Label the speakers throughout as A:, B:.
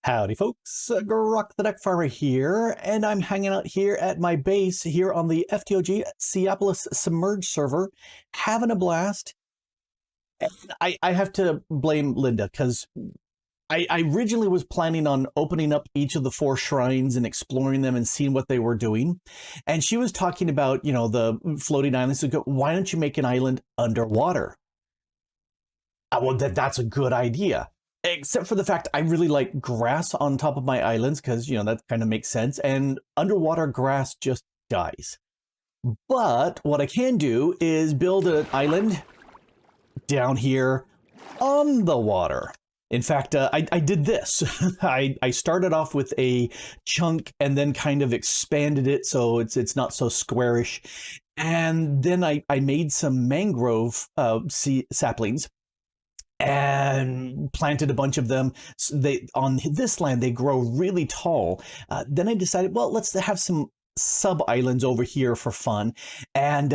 A: Howdy folks, Grok the DuckFarmer here, and I'm hanging out here at my base here on the FTOG Seaopolis Submerged server, having a blast. And I have to blame Linda, because I originally was planning on opening up each of the 4 shrines and exploring them and seeing what they were doing. And she was talking about, the floating islands. So why don't you make an island underwater? Well, that's a good idea. Except for the fact I really like grass on top of my islands because, that kind of makes sense. And underwater grass just dies. But what I can do is build an island down here on the water. In fact, I did this. I started off with a chunk and then kind of expanded it so it's not so squarish. And then I made some mangrove saplings and planted a bunch of them. So on this land, they grow really tall. Then I decided, well, let's have some sub-islands over here for fun. And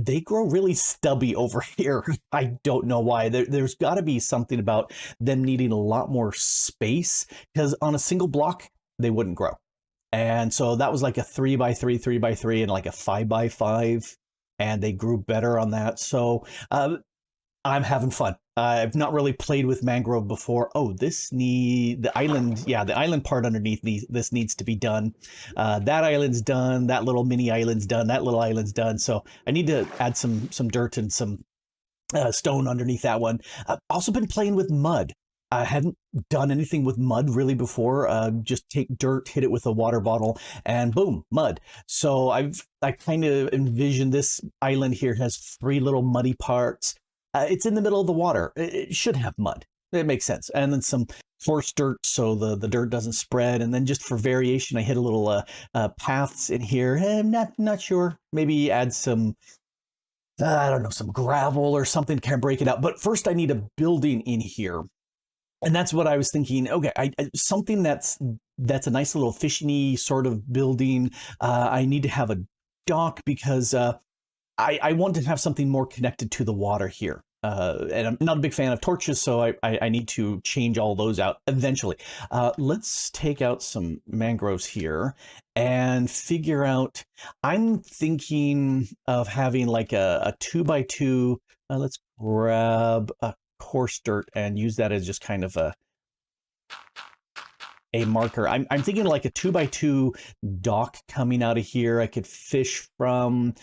A: they grow really stubby over here. I don't know why. There's got to be something about them needing a lot more space, because on a single block, they wouldn't grow. And so that was like a 3x3, 3x3, and like a 5x5. And they grew better on that. So I'm having fun. I've not really played with mangrove before. Oh, the island part underneath this needs to be done. That island's done. That little mini island's done. That little island's done. So I need to add some dirt and some stone underneath that one. I've also been playing with mud. I hadn't done anything with mud really before. Just take dirt, hit it with a water bottle, and boom, mud. So I kind of envision this island here has 3 little muddy parts. It's in the middle of the water. It should have mud. It makes sense. And then some forced dirt so the dirt doesn't spread. And then just for variation, I hit a little paths in here. I'm not sure. Maybe add some, I don't know, some gravel or something to kind of break it out. But first I need a building in here. And that's what I was thinking. Okay, something that's a nice little fishing-y sort of building. I need to have a dock because I want to have something more connected to the water here. And I'm not a big fan of torches, so I need to change all those out eventually. Let's take out some mangroves here and figure out, I'm thinking of having like a 2x2. Let's grab a coarse dirt and use that as just kind of a marker. I'm thinking like a 2x2 dock coming out of here. I could fish from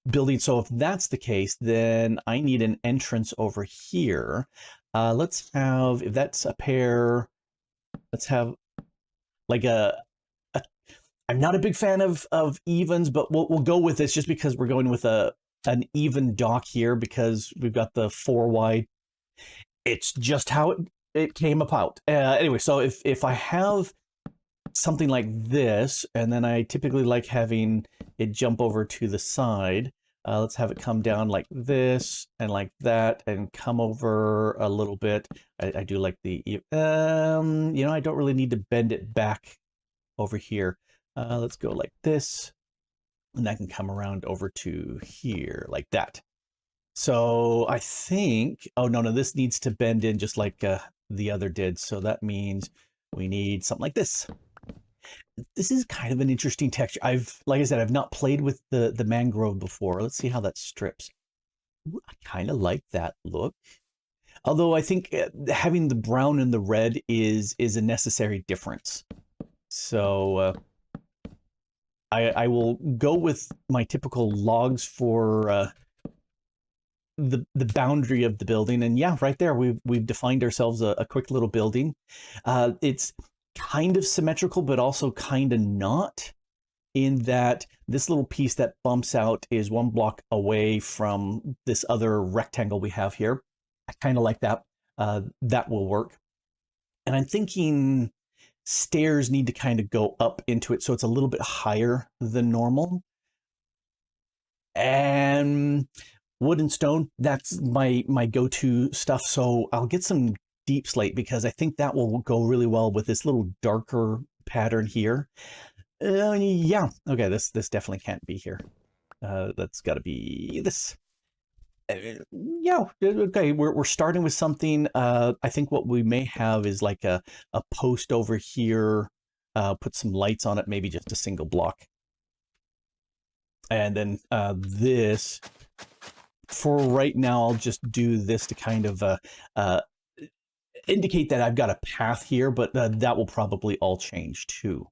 A: building. So if that's the case, then I need an entrance over here. Let's have, if that's a pair, let's have like I'm not a big fan of evens, but we'll go with this just because we're going with an even dock here because we've got the 4 wide. It's just how it came about. Anyway, so if I have something like this, and then I typically like having it jump over to the side. Let's have it come down like this and like that and come over a little bit. I do like the, I don't really need to bend it back over here. Let's go like this, and that can come around over to here like that. So I think, oh no, this needs to bend in just like the other did. So that means we need something like this. This is kind of an interesting texture. Like I said, I've not played with the mangrove before. Let's see how that strips. Ooh, I kind of like that look. Although I think having the brown and the red is a necessary difference. So I will go with my typical logs for the boundary of the building. And yeah, right there, we've defined ourselves a quick little building. It's kind of symmetrical, but also kind of not, in that this little piece that bumps out is 1 block away from this other rectangle we have here. I kind of like that. That will work. And I'm thinking stairs need to kind of go up into it, so it's a little bit higher than normal. And wood and stone, that's my go-to stuff. So I'll get some deep slate because I think that will go really well with this little darker pattern here. Yeah, okay, this definitely can't be here. That's got to be this. Yeah, okay. We're starting with something. I think what we may have is like a post over here. Put some lights on it, maybe just a single block, and then this. For right now, I'll just do this to kind of uh, indicate that I've got a path here, but that will probably all change too.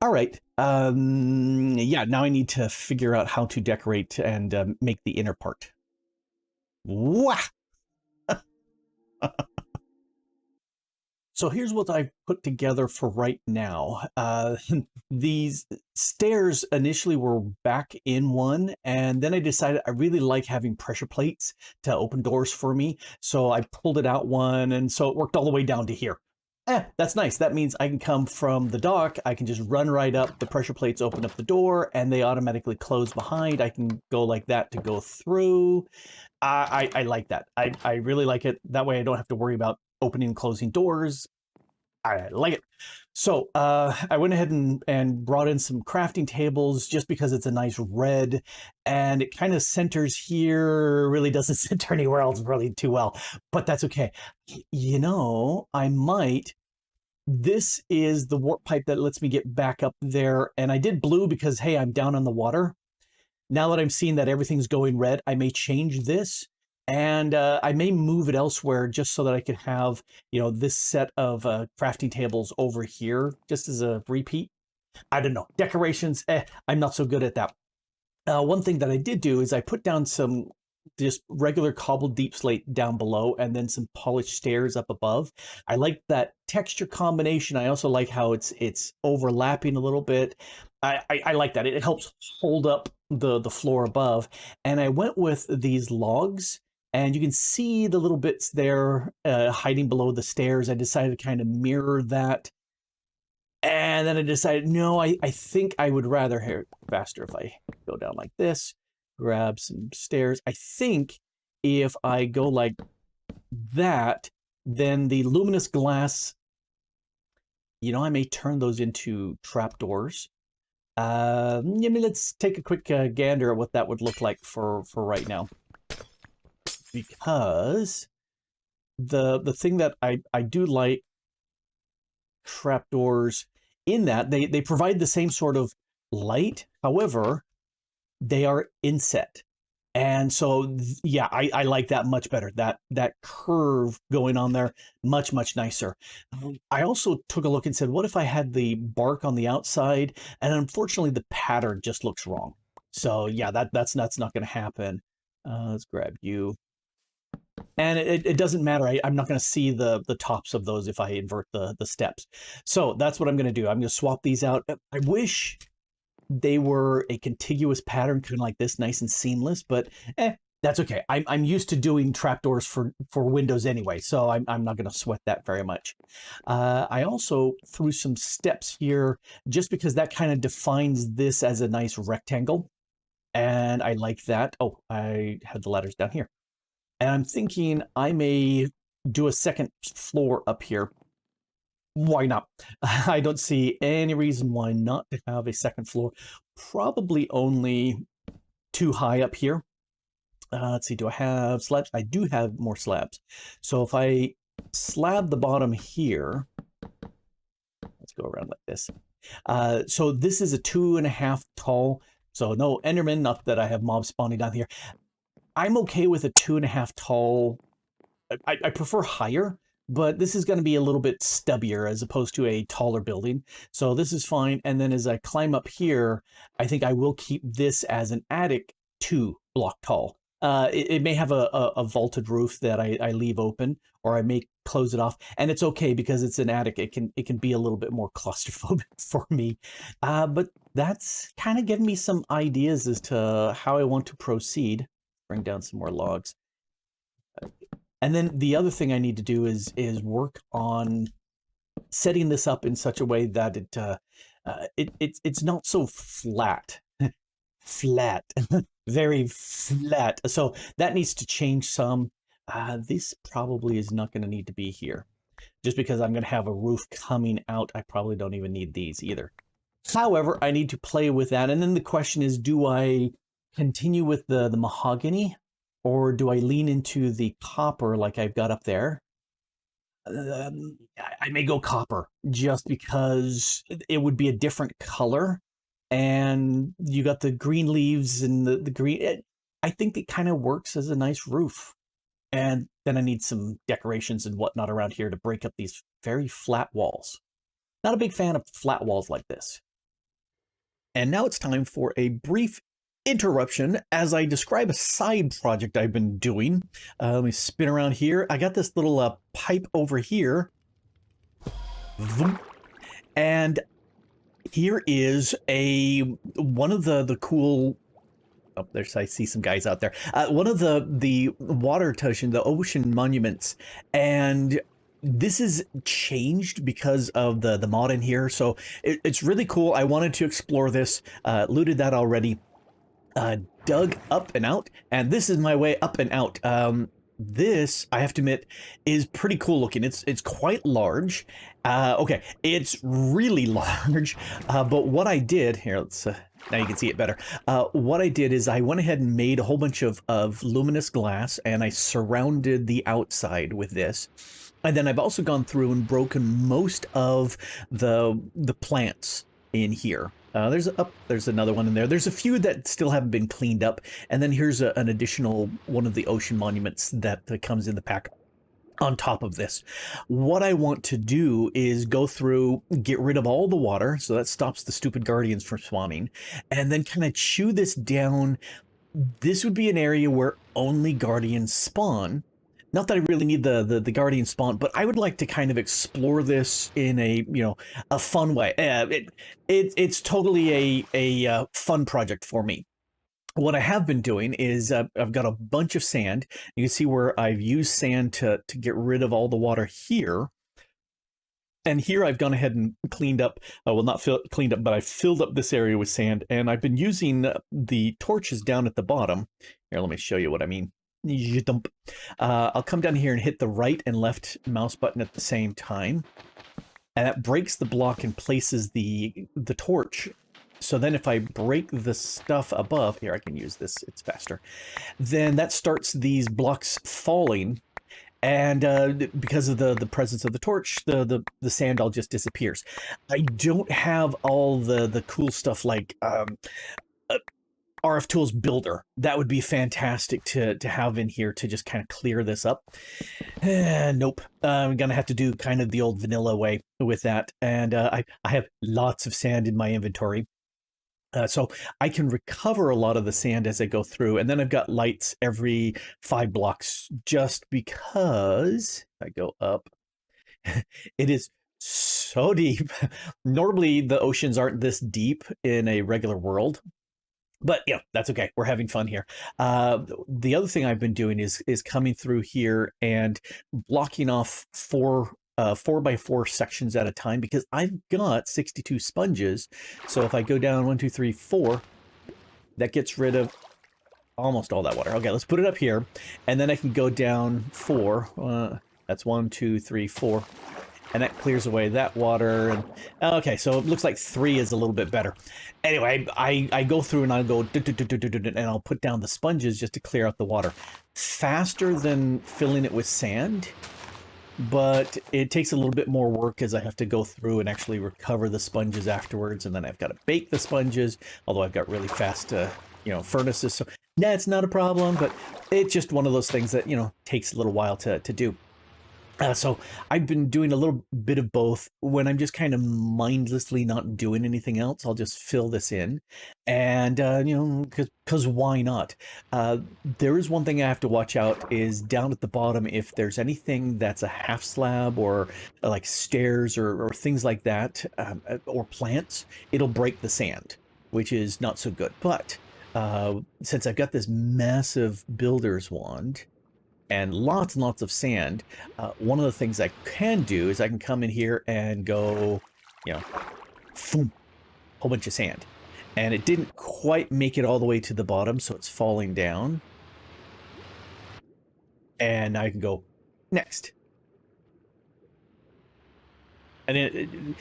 A: All right. Yeah, now I need to figure out how to decorate and make the inner part. Wah! So here's what I've put together for right now. These stairs initially were back in one, and then I decided I really like having pressure plates to open doors for me. So I pulled it out one, and so it worked all the way down to here. That's nice. That means I can come from the dock. I can just run right up. The pressure plates open up the door, and they automatically close behind. I can go like that to go through. I like that. I really like it. That way I don't have to worry about opening and closing doors. I like it. So I went ahead and brought in some crafting tables just because it's a nice red and it kind of centers here, really doesn't center anywhere else really too well, but that's okay. You know, I might. This is the warp pipe that lets me get back up there. And I did blue because, hey, I'm down on the water. Now that I'm seeing that everything's going red, I may change this and I may move it elsewhere just so that I can have, you know, this set of crafting tables over here just as a repeat. I don't know. Decorations, I'm not so good at that. One thing that I did do is I put down some just regular cobbled deep slate down below and then some polished stairs up above. I like that texture combination. I also like how it's overlapping a little bit. I like that. It helps hold up the floor above. And I went with these logs and you can see the little bits there hiding below the stairs. I decided to kind of mirror that. And then I decided, no, I think I would rather hear faster if I go down like this, grab some stairs. I think if I go like that, then the luminous glass, you know, I may turn those into trapdoors. I mean, let's take a quick gander at what that would look like for right now. Because the thing that I do like trapdoors in that they provide the same sort of light. However, they are inset. And so, yeah, I like that much better. That curve going on there, much, much nicer. I also took a look and said, what if I had the bark on the outside? And unfortunately, the pattern just looks wrong. So yeah, that's not going to happen. Let's grab you. And it doesn't matter. I'm not going to see the tops of those if I invert the steps. So that's what I'm going to do. I'm going to swap these out. I wish they were a contiguous pattern, kind of like this, nice and seamless, but that's okay. I'm used to doing trapdoors for windows anyway, so I'm not going to sweat that very much. I also threw some steps here just because that kind of defines this as a nice rectangle, and I like that. Oh, I had the ladders down here. And I'm thinking I may do a second floor up here. Why not? I don't see any reason why not to have a second floor. Probably only too high up here. Let's see, do I have slabs? I do have more slabs. So if I slab the bottom here, let's go around like this. So this is a 2.5 tall. So no Enderman, not that I have mobs spawning down here. I'm okay with a 2.5 tall. I prefer higher, but this is going to be a little bit stubbier as opposed to a taller building. So this is fine. And then as I climb up here, I think I will keep this as an attic 2 block tall. It may have a vaulted roof that I leave open, or I may close it off. And it's okay because it's an attic. It can be a little bit more claustrophobic for me. But that's kind of giving me some ideas as to how I want to proceed. Bring down some more logs. And then the other thing I need to do is work on setting this up in such a way that it's not so flat. Flat. Very flat. So that needs to change some. This probably is not going to need to be here. Just because I'm going to have a roof coming out, I probably don't even need these either. However, I need to play with that. And then the question is, do I continue with the mahogany, or do I lean into the copper like I've got up there? I may go copper just because it would be a different color, and you got the green leaves and the green. I think it kind of works as a nice roof. And then I need some decorations and whatnot around here to break up these very flat walls. Not a big fan of flat walls like this. And now it's time for a brief interruption as I describe a side project I've been doing. Let me spin around here. I got this little pipe over here. And here is one of the cool. Oh, there's, I see some guys out there. One of the water touching, the ocean monuments, and this is changed because of the mod in here. So it's really cool. I wanted to explore this. Looted that already. Dug up and out, and this is my way up and out. This, I have to admit, is pretty cool looking. It's quite large. Okay, it's really large. But what I did here, let's now you can see it better. What I did is I went ahead and made a whole bunch of luminous glass, and I surrounded the outside with this. And then I've also gone through and broken most of the plants in here. There's another one in there. There's a few that still haven't been cleaned up. And then here's an additional one of the ocean monuments that comes in the pack on top of this. What I want to do is go through, get rid of all the water, so that stops the stupid guardians from spawning, and then kind of chew this down. This would be an area where only guardians spawn. Not that I really need the guardian spawn, but I would like to kind of explore this in a a fun way. It's totally a fun project for me. What I have been doing is I've got a bunch of sand. You can see where I've used sand to get rid of all the water here. And here I've gone ahead and cleaned up, well, not cleaned up, but I filled up this area with sand. And I've been using the torches down at the bottom. Here, let me show you what I mean. I'll come down here and hit the right and left mouse button at the same time, and that breaks the block and places the torch. So then if I break the stuff above here, I can use this, it's faster, then that starts these blocks falling, and because of the presence of the torch, the sand all just disappears. I don't have all the cool stuff like RF Tools Builder. That would be fantastic to have in here to just kind of clear this up. Nope. I'm going to have to do kind of the old vanilla way with that. And I have lots of sand in my inventory. So I can recover a lot of the sand as I go through. And then I've got lights every 5 blocks just because I go up. It is so deep. Normally the oceans aren't this deep in a regular world. But yeah, that's okay. We're having fun here. The other thing I've been doing is coming through here and blocking off 4x4 sections at a time, because I've got 62 sponges. So if I go down 1, 2, 3, 4, that gets rid of almost all that water. Okay, let's put it up here, and then I can go down 4. That's 1, 2, 3, 4. And that clears away that water. And okay, so it looks like 3 is a little bit better. Anyway, I go through and I'll go and I'll put down the sponges just to clear out the water. Faster than filling it with sand, but it takes a little bit more work as I have to go through and actually recover the sponges afterwards, and then I've got to bake the sponges, although I've got really fast furnaces, so that's not a problem, but it's just one of those things that takes a little while to do. So I've been doing a little bit of both. When I'm just kind of mindlessly not doing anything else, I'll just fill this in, and because why not? There is one thing I have to watch out is down at the bottom, if there's anything that's a half slab or like stairs or things like that, or plants, it'll break the sand, which is not so good. But since I've got this massive builder's wand and lots of sand, one of the things I can do is I can come in here and go, boom, whole bunch of sand. And it didn't quite make it all the way to the bottom, so it's falling down. And I can go next. And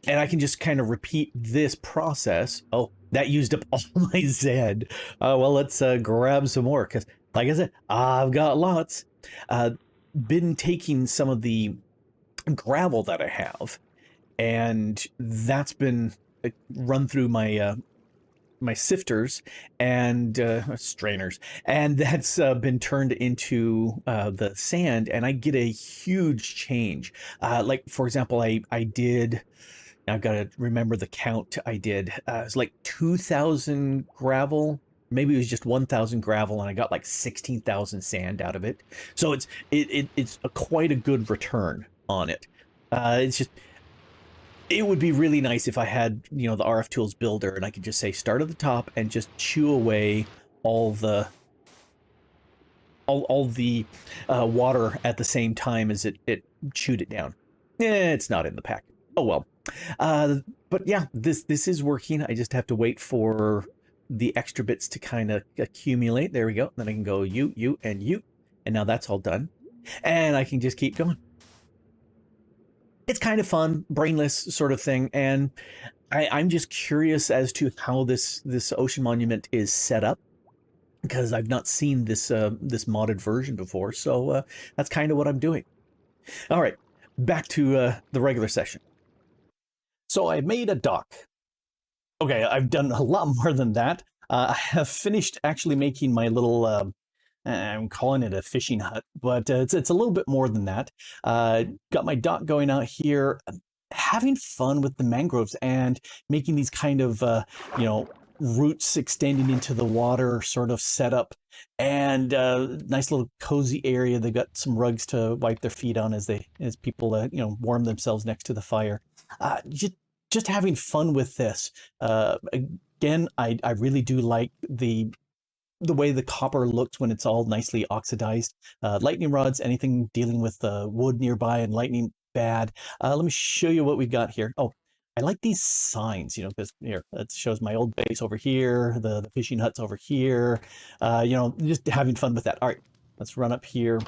A: and I can just kind of repeat this process. Oh, that used up all my Zed. Well, let's grab some more, because like I said, I've got lots. Been taking some of the gravel that I have, and that's been run through my my sifters and strainers, and that's been turned into the sand, and I get a huge change. Like for example, I did. I've got to remember the count I did. It was like 2,000 gravel. Maybe it was just 1,000 gravel, and I got like 16,000 sand out of it. So it's quite a good return on it. It's just, it would be really nice if I had, you know, the RF Tools builder, and I could just say start at the top and just chew away all the water at the same time as it chewed it down. It's not in the pack. Oh well. But yeah, this is working. I just have to wait for the extra bits to kind of accumulate. There we go. Then I can go you, and you. And now that's all done. And I can just keep going. It's kind of fun, brainless sort of thing. And I'm just curious as to how this ocean monument is set up, because I've not seen this this modded version before. So that's kind of what I'm doing. All right, back to the regular session. So I made a dock. Okay, I've done a lot more than that. I have finished actually making my little, I'm calling it a fishing hut, but it's a little bit more than that. Got my dock going out here, having fun with the mangroves and making these kind of, you know, roots extending into the water sort of setup, and nice little cozy area. They've got some rugs to wipe their feet on as people, you know, warm themselves next to the fire. Just having fun with this. Again, I really do like the way the copper looks when it's all nicely oxidized. Lightning rods, anything dealing with wood nearby and lightning, bad. Let me show you what we've got here. Oh, I like these signs, you know, because here, it shows my old base over here, the fishing huts over here. You know, just having fun with that. All right, let's run up here.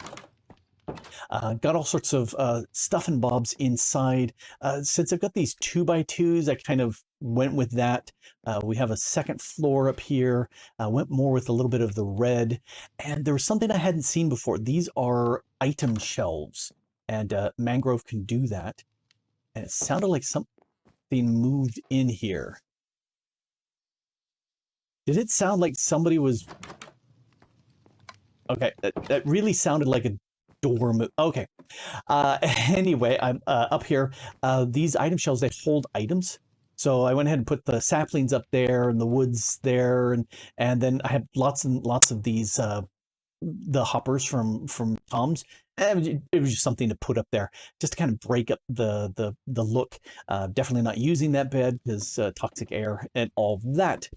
A: Got all sorts of stuff and bobs inside. Since I've got these 2x2s, I kind of went with that. We have a second floor up here. Went more with a little bit of the red. And there was something I hadn't seen before. These are item shelves, and Mangrove can do that. And it sounded like something moved in here. Did it sound like somebody was... Okay, that really sounded like a door move. Okay. Anyway, I'm up here. These item shelves, they hold items. So I went ahead and put the saplings up there and the woods there, and then I have lots and lots of these the hoppers from Tom's. It was just something to put up there, just to kind of break up the look. Definitely not using that bed because toxic air and all that.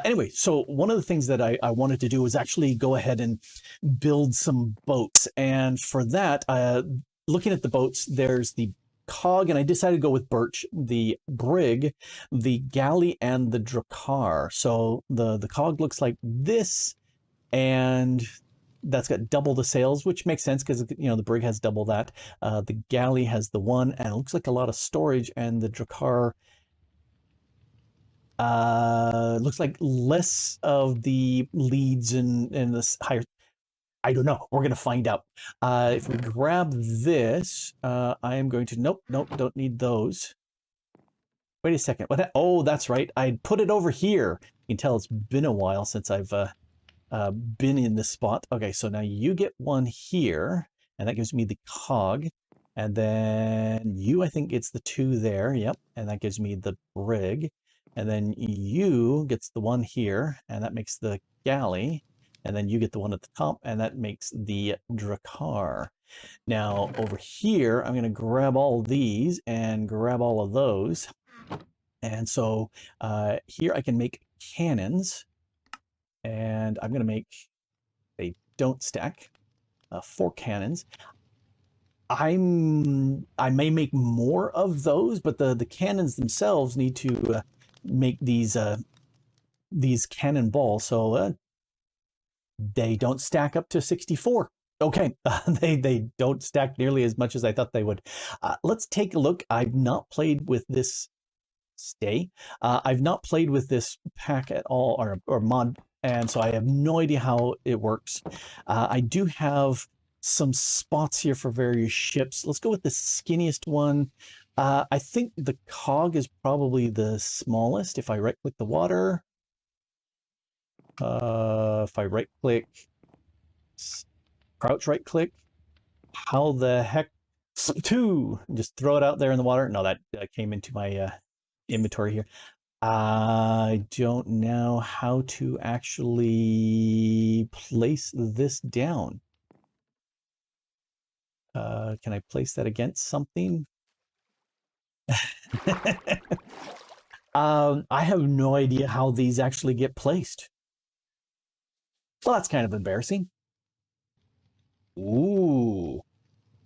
A: Anyway, so one of the things that I wanted to do was actually go ahead and build some boats, and for that, looking at the boats, there's the cog, and I decided to go with birch, the brig, the galley, and the drakkar. So the cog looks like this, and that's got double the sails, which makes sense because, you know, the brig has double that. The galley has the one, and it looks like a lot of storage, and the drakkar looks like less of the leads and this higher. I don't know. We're going to find out. If we grab this, I am going to... Nope, don't need those. Wait a second. What? Oh, that's right. I put it over here. You can tell it's been a while since I've been in this spot. Okay, so now you get one here, and that gives me the cog. And then you, I think it's the 2 there. Yep, and that gives me the brig. And then you gets the one here, and that makes the galley. And then you get the one at the top, and that makes the drakkar. Now, over here, I'm going to grab all of these and grab all of those. And so here I can make cannons. And I'm going to make, they don't stack, 4 cannons. I may make more of those, but the cannons themselves need to make these cannonballs. So they don't stack up to 64. Okay, they don't stack nearly as much as I thought they would. Let's take a look. I've not played with this stay. I've not played with this pack at all, or mod, and so I have no idea how it works. I do have some spots here for various ships. Let's go with the skinniest one. I think the cog is probably the smallest. If I right-click the water, if I right-click, crouch right-click, how the heck? Two, just throw it out there in the water. No, that came into my inventory here. I don't know how to actually place this down. Can I place that against something? I have no idea how these actually get placed. Well, that's kind of embarrassing. Ooh.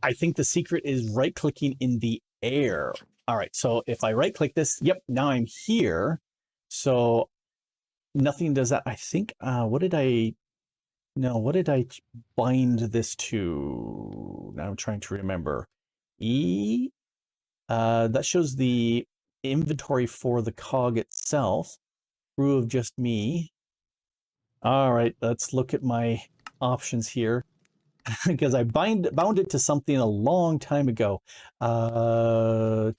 A: I think the secret is right-clicking in the air. All right, so if I right-click this, yep, now I'm here. So nothing does that. I think, what did I bind this to? Now I'm trying to remember. E? That shows the inventory for the cog itself. Crew of just me. All right, let's look at my options here. Because I bound it to something a long time ago.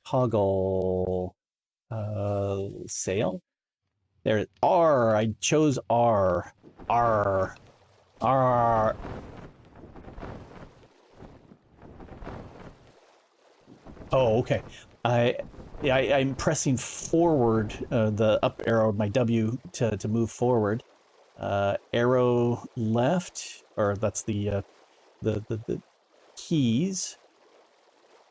A: Toggle sail. There, R. I chose R. R. R. Oh, okay. I'm pressing forward the up arrow of my W to move forward. Arrow left, or that's the keys,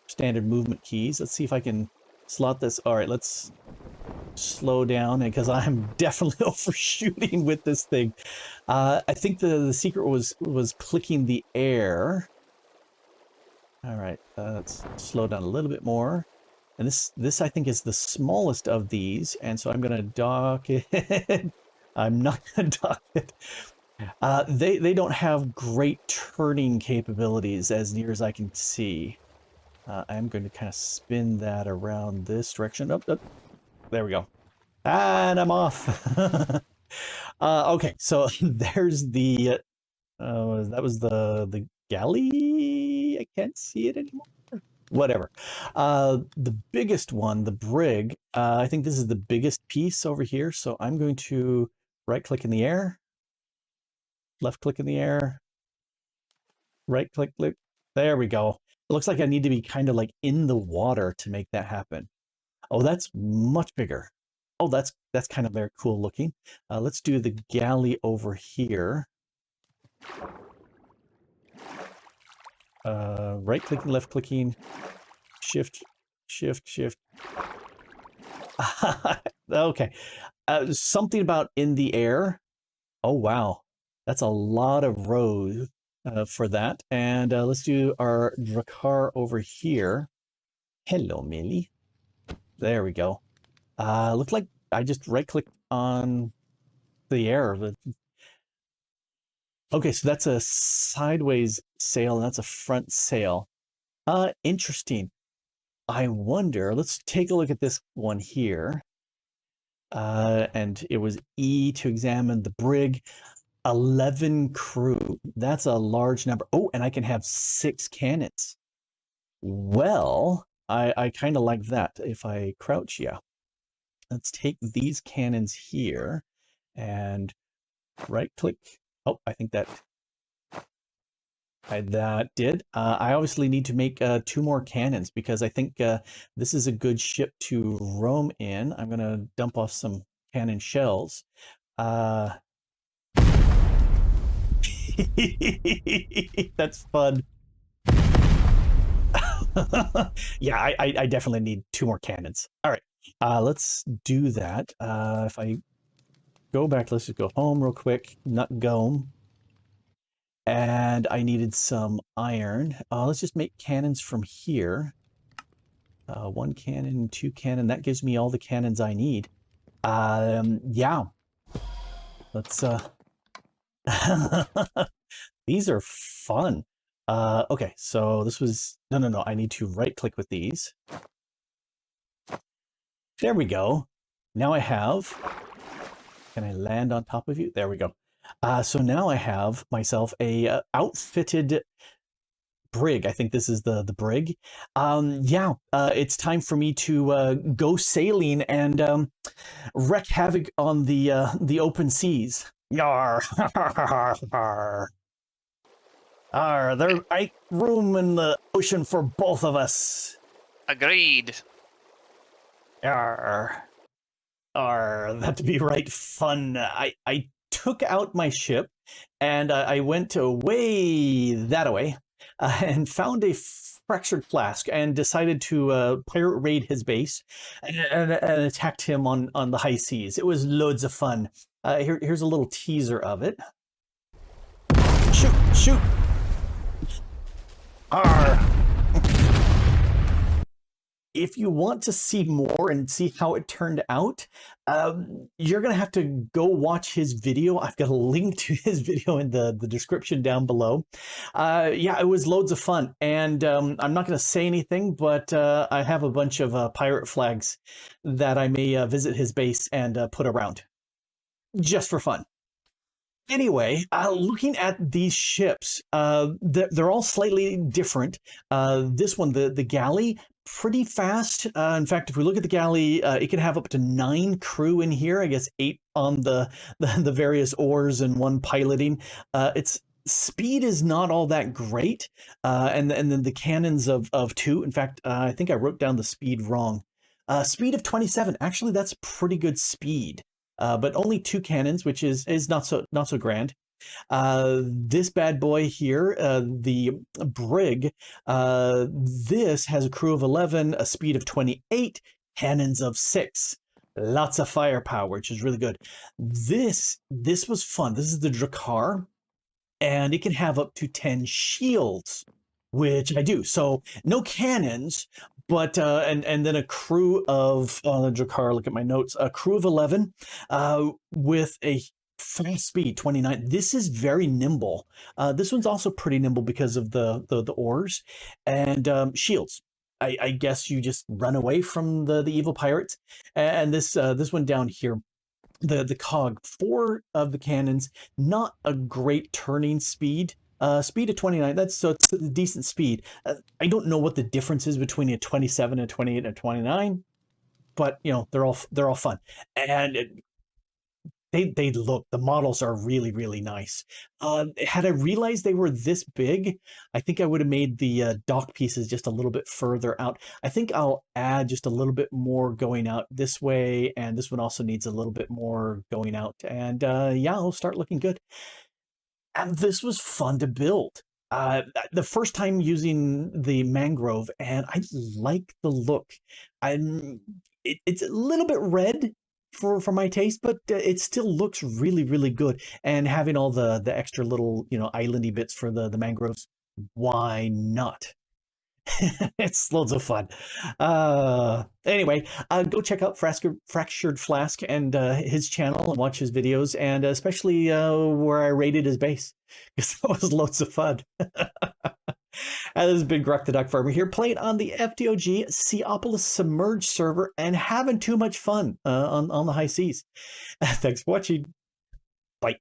A: standard movement keys. Let's see if I can slot this. All right, let's slow down because I'm definitely overshooting with this thing. I think the secret was clicking the air. All right, let's slow down a little bit more. And this I think is the smallest of these, and so I'm gonna dock it. I'm not gonna dock it. They don't have great turning capabilities as near as I can see. I'm going to kind of spin that around this direction. Oh, there we go. And I'm off. Okay, so there's the, that was the galley? I can't see it anymore. Whatever. The biggest one, the brig, I think this is the biggest piece over here. So I'm going to right-click in the air, left-click in the air, right-click, click. There we go. It looks like I need to be kind of like in the water to make that happen. Oh, that's much bigger. Oh, that's kind of very cool looking. Let's do the galley over here. Right-clicking, left-clicking, shift, shift, shift. Okay. Something about in the air. Oh, wow. That's a lot of rows for that. And let's do our Drakkar over here. Hello, Millie. There we go. Looks like I just right-clicked on the air. Okay, so that's a sideways sail, and that's a front sail. Interesting. I wonder, let's take a look at this one here. And it was E to examine the brig. 11 crew. That's a large number. Oh, and I can have 6 cannons. Well, I kind of like that. If I crouch, yeah. Let's take these cannons here and right-click. Oh, I think that did. I obviously need to make 2 more cannons because I think this is a good ship to roam in. I'm going to dump off some cannon shells. That's fun. Yeah, I definitely need 2 more cannons. All right, let's do that. If I go back, let's just go home real quick. Not go. And I needed some iron. Let's just make cannons from here. 1 cannon, 2 cannon. That gives me all the cannons I need. Yeah. Let's these are fun. Okay, so this was no. I need to right click with these. There we go. Now I have, can I land on top of you? There we go. So now I have myself a outfitted brig. I think this is the brig. It's time for me to go sailing and wreak havoc on the open seas. Yarr, arr, arr, there ain't room in the ocean for both of us.
B: Agreed.
A: Yarr, arr, that'd be right fun. I took out my ship and I went way that away and found a fractured flask and decided to pirate raid his base and attacked him on the high seas. It was loads of fun. Here's a little teaser of it. Shoot, shoot. Arr. If you want to see more and see how it turned out, you're going to have to go watch his video. I've got a link to his video in the description down below. It was loads of fun. And I'm not going to say anything, but I have a bunch of pirate flags that I may visit his base and put around just for fun. Anyway, looking at these ships, they're all slightly different. This one, the galley, pretty fast. In fact, if we look at the galley, it can have up to 9 crew in here. I guess 8 on the various oars and 1 piloting. Its speed is not all that great, and then the cannons of 2. In fact, I think I wrote down the speed wrong. Speed of 27. Actually, that's pretty good speed. But only 2 cannons, which is not so grand. This bad boy here, the brig, this has a crew of 11, a speed of 28, cannons of 6. Lots of firepower, which is really good. This was fun. This is the Drakkar, and it can have up to 10 shields, which I do. So no cannons, but and then a crew of the Drakkar. Look at my notes. A crew of 11, with a fast speed 29. This is very nimble. This one's also pretty nimble because of the oars and shields. I guess you just run away from the evil pirates. And this one down here, the cog, 4 of the cannons, not a great turning speed. Speed of 29, it's a decent speed. I don't know what the difference is between a 27, a 28, and a 29, but you know, they're all fun. And the models are really, really nice. Had I realized they were this big, I think I would have made the dock pieces just a little bit further out. I think I'll add just a little bit more going out this way, and this one also needs a little bit more going out. And it'll start looking good. And this was fun to build. The first time using the mangrove, and I like the look. It's a little bit red for my taste, but it still looks really, really good. And having all the extra little, islandy bits for the mangroves, why not? It's loads of fun. Anyway, go check out Fractured Flask and his channel and watch his videos, and especially where I raided his base, because that was loads of fun. This has been Grok the DuckFarmer here, playing on the FTOG Seaopolis Submerged server and having too much fun on the high seas. Thanks for watching. Bye.